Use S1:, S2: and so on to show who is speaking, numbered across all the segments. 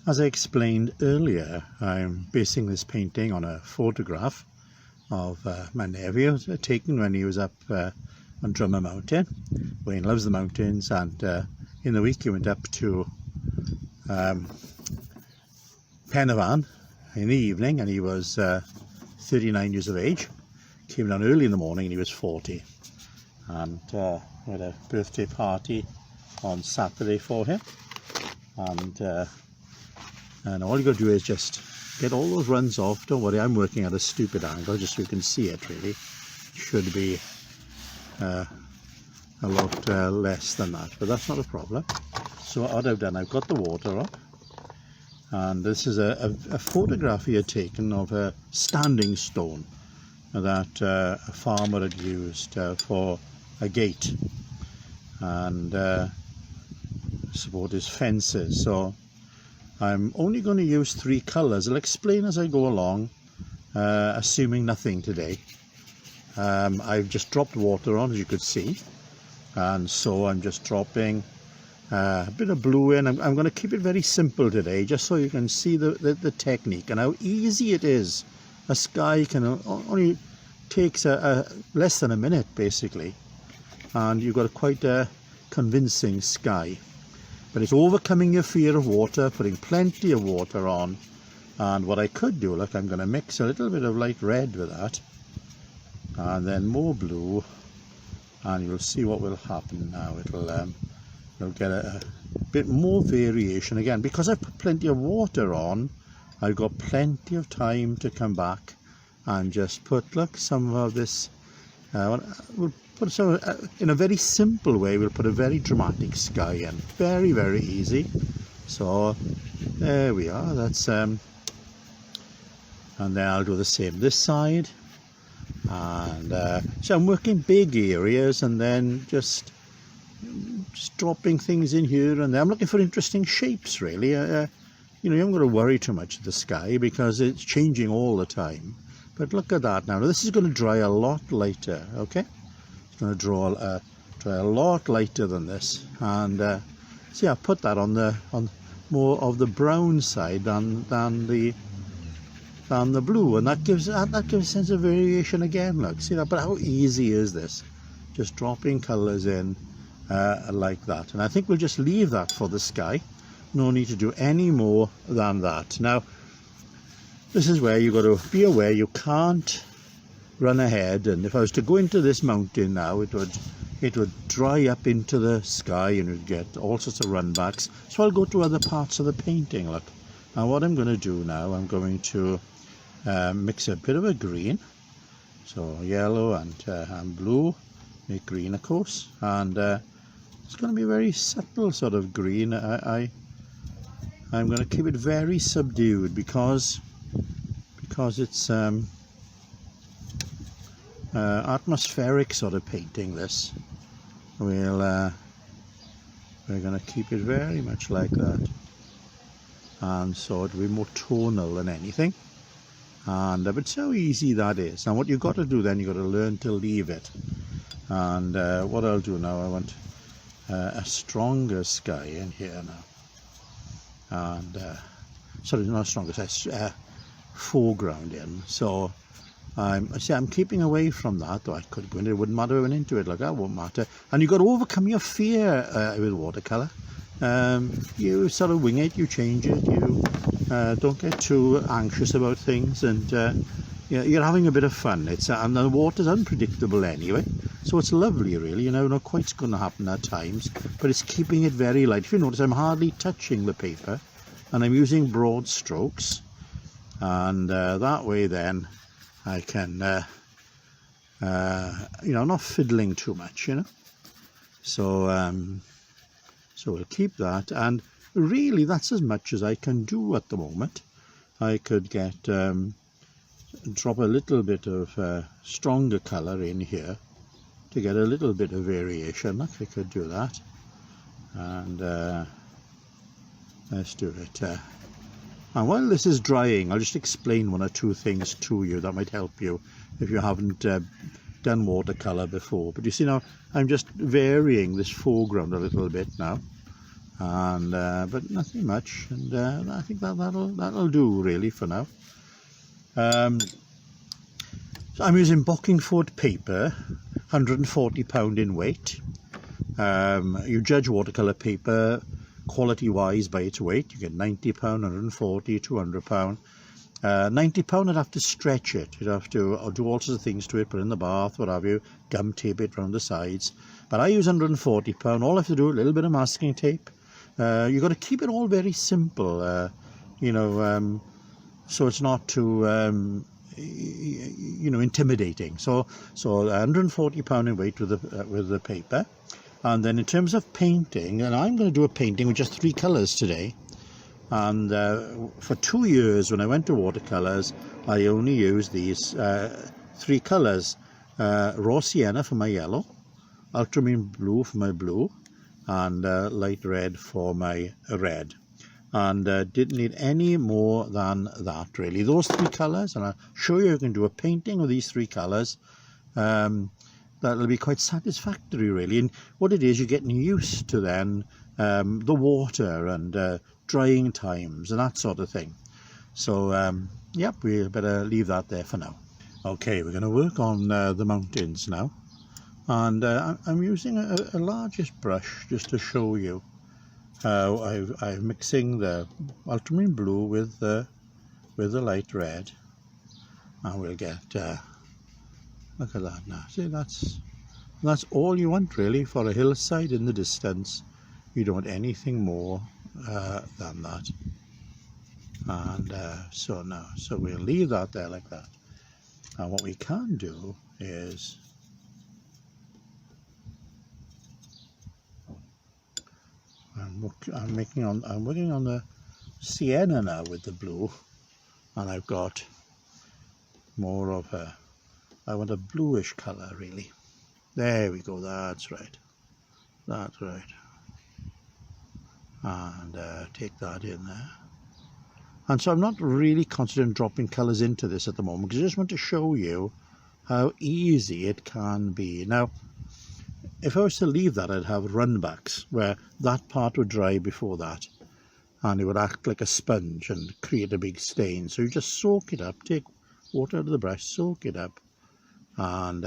S1: As I explained earlier, I'm basing this painting on a photograph of my nephew, taken when he was up on Drummau mountain. Wayne loves the mountains, and in the week he went up to Penavon in the evening, and he was 39 years of age. Came down early in the morning and he was 40, and we had a birthday party on Saturday for him, and all you got to do is just get all those runs off. Don't worry, I'm working at a stupid angle just so you can see it. Really should be a lot less than that, but that's not a problem. So what I've done, I've got the water up, and this is a photograph he had taken of a standing stone that a farmer had used for a gate and support his fences. So I'm only going to use 3 colours. I'll explain as I go along, assuming nothing today. I've just dropped water on, as you could see, and so I'm just dropping a bit of blue in. I'm going to keep it very simple today, just so you can see the technique and how easy it is. A sky can only takes less than a minute basically, and you've got quite a convincing sky. But it's overcoming your fear of water, putting plenty of water on. And what I could do, look, I'm going to mix a little bit of light red with that, and then more blue, and you'll see what will happen now. You'll get a bit more variation again. Because I've put plenty of water on, I've got plenty of time to come back and just put, look, some of this, we'll put some, in a very simple way, we'll put a very dramatic sky in. Very, very easy. So there we are. That's and then I'll do the same this side, and so I'm working big areas and then just dropping things in here and there. I'm looking for interesting shapes, really. You know, you haven't got to worry too much of the sky because it's changing all the time. But look at that now. Now this is going to dry a lot lighter, okay? It's going to dry a lot lighter than this, and see, I put that on more of the brown side than the blue, and that gives a sense of variation again. Look, see that? But how easy is this? Just dropping colours in like that, and I think we'll just leave that for the sky. No need to do any more than that. Now, this is where you've got to be aware you can't run ahead, and if I was to go into this mountain now, it would dry up into the sky and you'd get all sorts of run backs. So I'll go to other parts of the painting. Look, now what I'm going to do now, I'm going to mix a bit of a green, so yellow and blue, make green of course, and it's going to be a very subtle sort of green. I'm going to keep it very subdued because it's atmospheric sort of painting. This we're going to keep it very much like that, and so it'll be more tonal than anything. And but so easy that is. Now what you've got to do then, you've got to learn to leave it. And what I'll do now, I want a stronger sky in here now, and sorry, not stronger, foreground in. So I'm keeping away from that. Though I could go into it, wouldn't matter. I went into it, like that won't matter. And you've got to overcome your fear with watercolour. You sort of wing it, you change it, you don't get too anxious about things, and you're having a bit of fun. And the water's unpredictable anyway, so it's lovely, really. You know, not quite what's going to happen at times, but it's keeping it very light. If you notice, I'm hardly touching the paper, and I'm using broad strokes, and that way then I can, you know, not fiddling too much, you know. So we'll keep that, and really that's as much as I can do at the moment. I could get drop a little bit of stronger colour in here to get a little bit of variation. Look, I could do that, and let's do it. And while this is drying, I'll just explain 1 or 2 things to you that might help you if you haven't done watercolour before. But you see now, I'm just varying this foreground a little bit now, and but nothing much, and I think that'll do really for now. So I'm using Bockingford paper, £140 in weight. You judge watercolour paper quality wise by its weight. You get £90, £140, £200. £90 I'd have to stretch it, you'd have to do all sorts of things to it, put it in the bath, what have you, gum tape it around the sides. But I use £140. All I have to do, a little bit of masking tape. You've got to keep it all very simple, you know, so it's not too you know, intimidating. So £140 in weight with the paper. And then in terms of painting, and I'm going to do a painting with just 3 colours today. And for 2 years when I went to watercolours, I only used these 3 colours. Raw sienna for my yellow, ultramarine blue for my blue, and light red for my red. And didn't need any more than that really. Those 3 colours, and I'll show you can do a painting with these 3 colours. That'll be quite satisfactory really. And what it is, you're getting used to then the water and drying times and that sort of thing. So yep, we better leave that there for now. Okay, we're going to work on the mountains now, and I'm using a largest brush just to show you how I'm mixing the ultramarine blue with the light red, and we'll get look at that now. See, that's all you want really for a hillside in the distance. You don't want anything more than that. And so we'll leave that there like that. And what we can do is I'm working on the sienna now with the blue, and I've got more of I want a bluish colour really. There we go, that's right, and take that in there. And so I'm not really concentrating on dropping colours into this at the moment, because I just want to show you how easy it can be. Now, if I was to leave that, I'd have runbacks where that part would dry before that, and it would act like a sponge and create a big stain. So you just soak it up, take water out of the brush, soak it up, and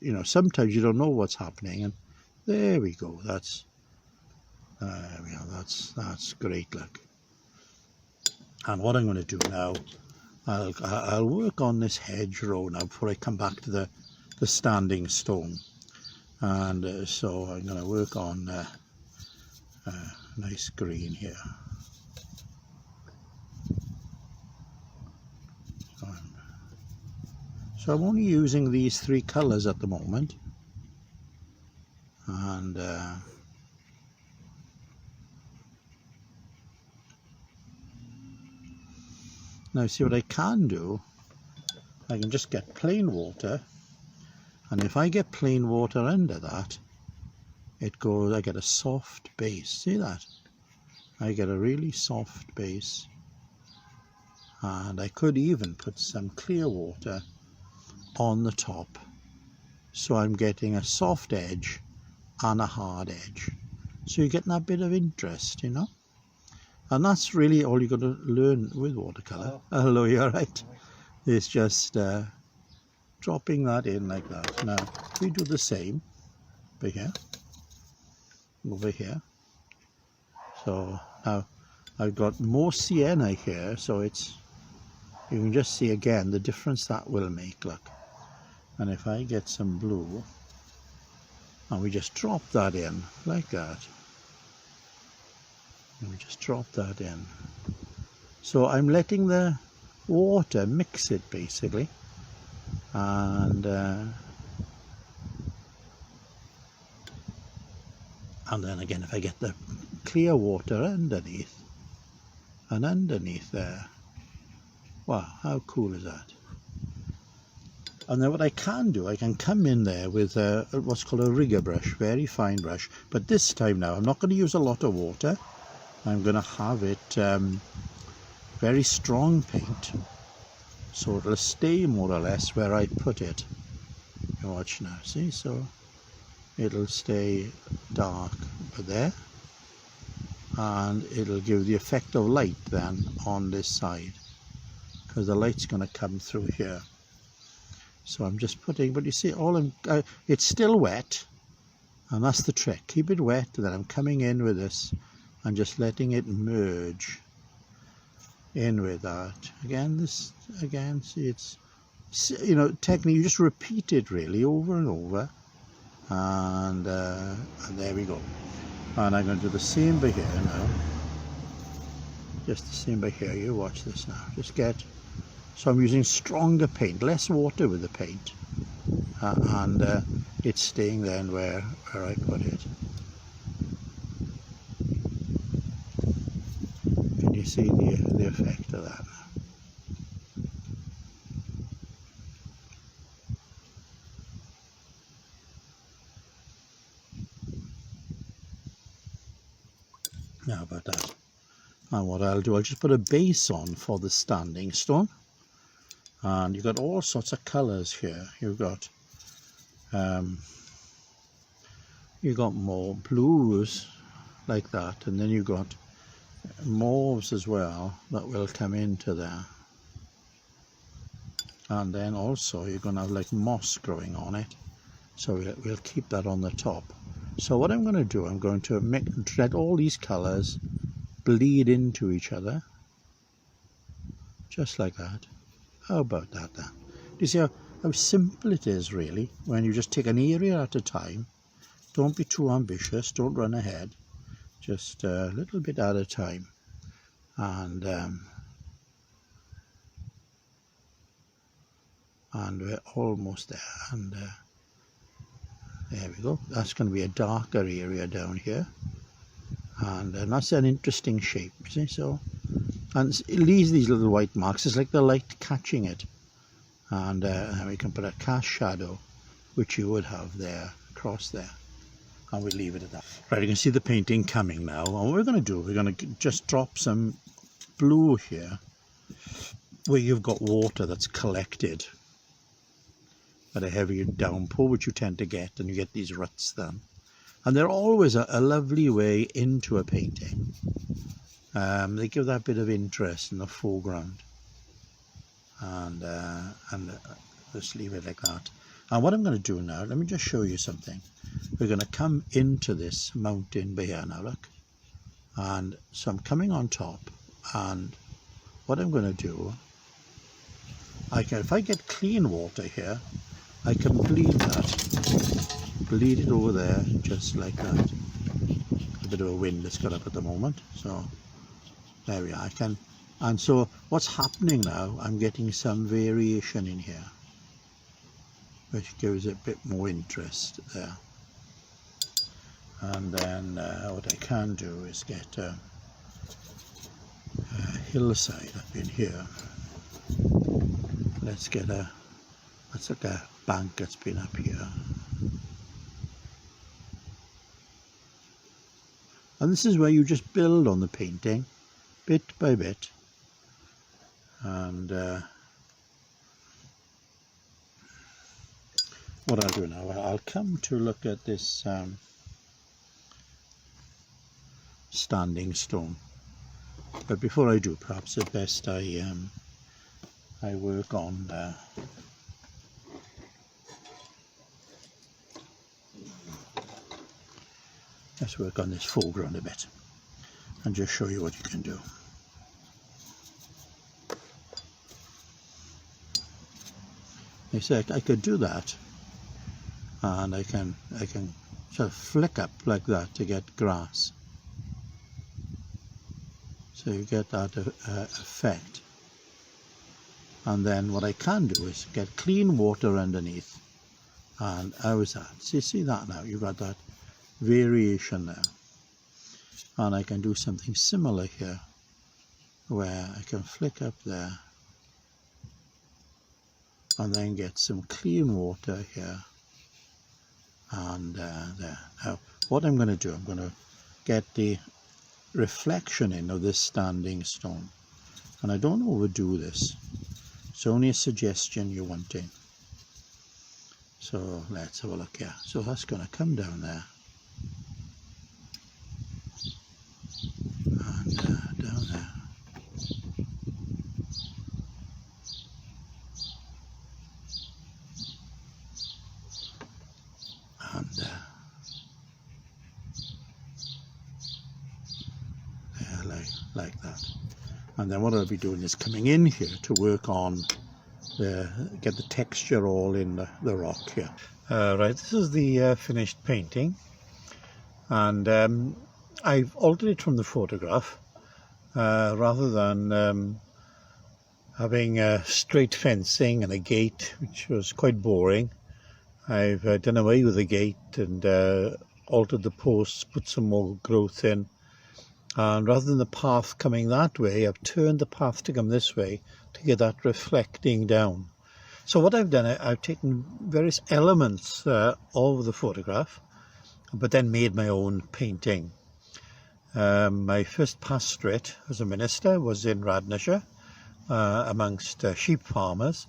S1: you know, sometimes you don't know what's happening, and there we go. That's great, look. And what I'm going to do now, I'll work on this hedgerow now before I come back to the standing stone. And so I'm going to work on a nice green here. So I'm only using these 3 colours at the moment, and now see what I can do. I can just get plain water, and if I get plain water under that, it goes, I get a soft base. See that? I get a really soft base, and I could even put some clear water on the top, so I'm getting a soft edge and a hard edge, so you're getting that bit of interest, you know. And that's really all you've got to learn with watercolour. Hello, you're right. It's just dropping that in like that. Now we do the same over here. So now I've got more sienna here, so it's, you can just see again the difference that will make, look. And if I get some blue, and we just drop that in like that, and we just drop that in. So I'm letting the water mix it basically, and then again, if I get the clear water underneath, and underneath there, wow, how cool is that? And then what I can do, I can come in there with what's called a rigger brush, very fine brush. But this time now, I'm not going to use a lot of water. I'm going to have it very strong paint, so it'll stay more or less where I put it. You watch now, see? So it'll stay dark over there, and it'll give the effect of light then on this side, because the light's going to come through here. So I'm just putting, but you see, it's still wet, and that's the trick. Keep it wet, and then I'm coming in with this and just letting it merge in with that. Again, see, it's, you know, technically you just repeat it really over and over, and there we go. And I'm going to do the same by here now. Just the same by here. You watch this now. So I'm using stronger paint, less water with the paint, and it's staying then where I put it. Can you see the effect of that? Now about that. And what I'll do, I'll just put a base on for the standing stone. And you've got all sorts of colours here. You've got more blues like that, and then you've got mauves as well that will come into there. And then also you're going to have like moss growing on it, so we'll keep that on the top. So what I'm going to do, I'm going to let all these colours bleed into each other, just like that. How about that then? Do you see how simple it is really, when you just take an area at a time? Don't be too ambitious, don't run ahead, just a little bit at a time. And we're almost there, and there we go. That's going to be a darker area down here, and that's an interesting shape, you see. So, and it leaves these little white marks. It's like the light catching it, and we can put a cast shadow, which you would have there across there, and we'll leave it at that. Right, you can see the painting coming now, and what we're going to do, we're going to just drop some blue here where you've got water that's collected at a heavy downpour, which you tend to get, and you get these ruts then. And they're always a lovely way into a painting. They give that bit of interest in the foreground, and just leave it like that. And what I'm going to do now, let me just show you something. We're going to come into this mountain by here now, look. And so I'm coming on top, and what I'm going to do, if I get clean water here, I can bleed it over there, just like that. A bit of a wind that's got up at the moment, so there we are. And so what's happening now, I'm getting some variation in here, which gives it a bit more interest there. And then what I can do is get a hillside up in here. Let's get that's like a bank that's been up here. And this is where you just build on the painting, bit by bit. And what I'll do now, I'll come to look at this standing stone. But before I do, perhaps it's best I work on let's work on this foreground a bit and just show you what you can do. You see, I could do that, and I can sort of flick up like that to get grass. So you get that effect. And then what I can do is get clean water underneath. And how is that? See that now? You've got that variation there. And I can do something similar here, where I can flick up there and then get some clean water here and there. Now what I'm going to do, I'm going to get the reflection in of this standing stone, and I don't overdo this. It's only a suggestion you're wanting. So let's have a look here. So that's going to come down there. And then what I'll be doing is coming in here to work on get the texture all in the rock here. Right, this is the finished painting, and I've altered it from the photograph. Rather than having straight fencing and a gate, which was quite boring, I've done away with the gate and altered the posts, put some more growth in, and rather than the path coming that way, I've turned the path to come this way to get that reflecting down. So what I've done, I've taken various elements of the photograph, but then made my own painting. My first pastorate as a minister was in Radnorshire, amongst sheep farmers,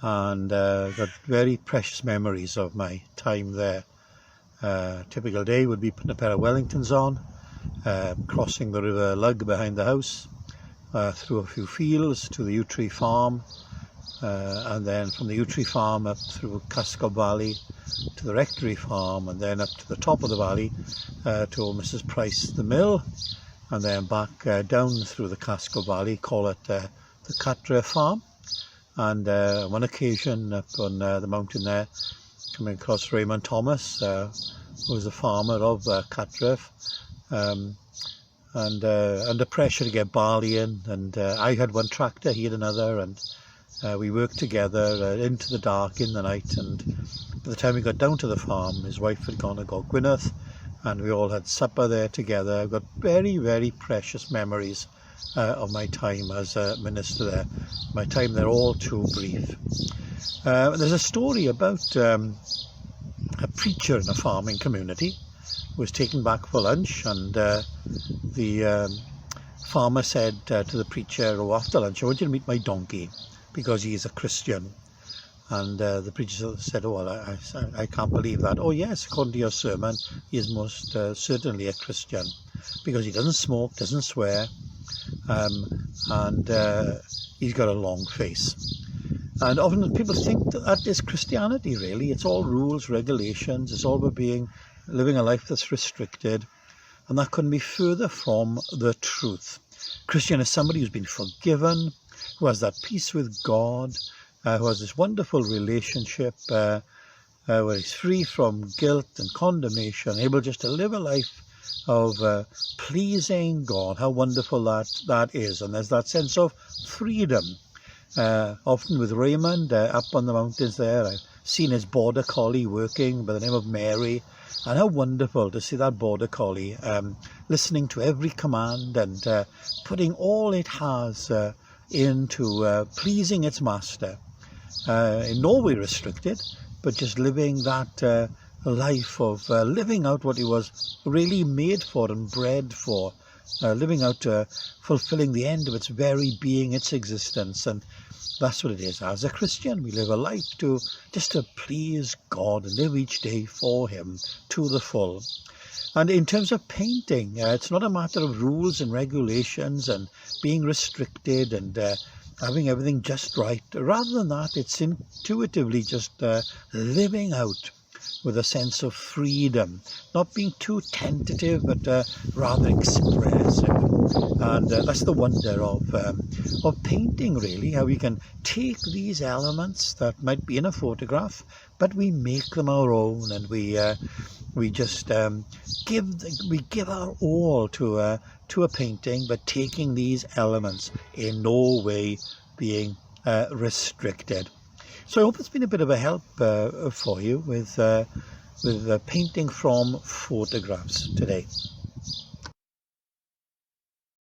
S1: and got very precious memories of my time there. Typical day would be putting a pair of Wellingtons on, crossing the River Lug behind the house, through a few fields to the yew tree farm, and then from the yew tree farm up through Casco Valley to the rectory farm, and then up to the top of the valley to old Mrs. Price the mill, and then back down through the Casco Valley, call it the Cattra farm. And on one occasion up on the mountain there, coming across Raymond Thomas, who was a farmer of Cattra, and under pressure to get barley in, and I had one tractor, he had another, and we worked together into the dark in the night. And by the time we got down to the farm, his wife had gone to go Gwyneth, and we all had supper there together. I've got very, very precious memories of my time as a minister there. My time there, all too brief. There's a story about a preacher in a farming community who was taken back for lunch, and the farmer said to the preacher, "Oh, after lunch I want you to meet my donkey, because he is a Christian." And the preacher said, "Oh, well, I can't believe that." "Oh yes, according to your sermon, he is most certainly a Christian, because he doesn't smoke, doesn't swear, and he's got a long face." And often people think that is Christianity, really. It's all rules, regulations, it's all about living a life that's restricted, and that couldn't be further from the truth. Christian is somebody who's been forgiven, who has that peace with God, who has this wonderful relationship where he's free from guilt and condemnation, able just to live a life of pleasing God. How wonderful that is. And there's that sense of freedom. Often with Raymond up on the mountains there, I've seen his border collie working by the name of Mary, and how wonderful to see that border collie listening to every command and putting all it has into pleasing its master, in no way restricted, but just living that life of living out what he was really made for and bred for, living out, fulfilling the end of its very being, its existence. And that's what it is. As a Christian, we live a life just to please God and live each day for him to the full. And in terms of painting, it's not a matter of rules and regulations and being restricted and having everything just right. Rather than that, it's intuitively just living out with a sense of freedom, not being too tentative, but rather expressive. And that's the wonder of painting, really, how we can take these elements that might be in a photograph, but we make them our own, and we just give our all to a painting, but taking these elements in no way being restricted. So I hope it's been a bit of a help for you with painting from photographs today.